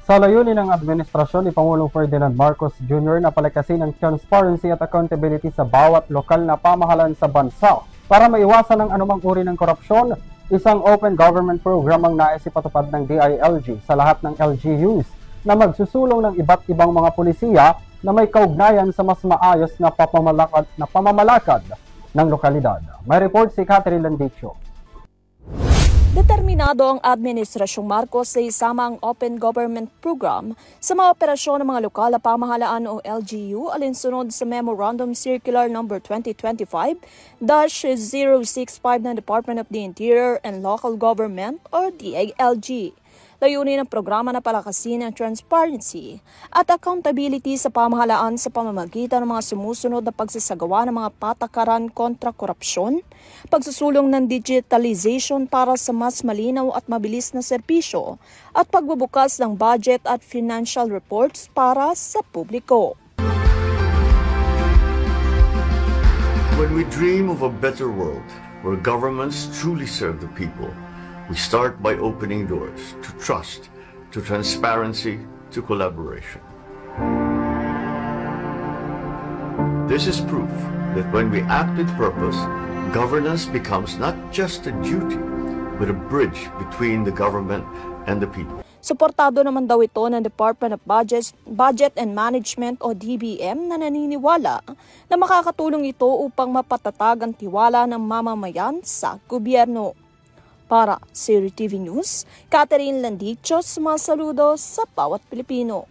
Sa layunin ng administrasyon ni Pangulong Ferdinand Marcos Jr. na palakasin ang transparency at accountability sa bawat lokal na pamahalaan sa bansa para maiwasan ang anumang uri ng korupsyon, isang open government program ang naisipatupad ng DILG sa lahat ng LGUs na magsusulong ng iba't ibang mga pulisiya na may kaugnayan sa mas maayos na pamamalakad ng lokalidad. May report si Catherine Landicho. Determinado ang Administrasyong Marcos sa isama ang Open Government Program sa mga operasyon ng mga lokal na pamahalaan o LGU alinsunod sa Memorandum Circular No. 2025-065 ng Department of the Interior and Local Government or DILG. Layunin ng programa na palakasin ang transparency at accountability sa pamahalaan sa pamamagitan ng mga sumusunod na pagsasagawa ng mga patakaran kontra korupsyon, pagsusulong ng digitalization para sa mas malinaw at mabilis na serbisyo, at pagbubukas ng budget at financial reports para sa publiko. When we dream of a better world where governments truly serve the people, we start by opening doors to trust, to transparency, to collaboration. This is proof that when we act with purpose, governance becomes not just a duty, but a bridge between the government and the people. Suportado naman daw ito ng Department of Budget and Management o DBM na naniniwala na makakatulong ito upang mapatatag ang tiwala ng mamamayan sa gobyerno. Para sa TV News, Catherine Landicho, sumasaludo sa bawat Pilipino.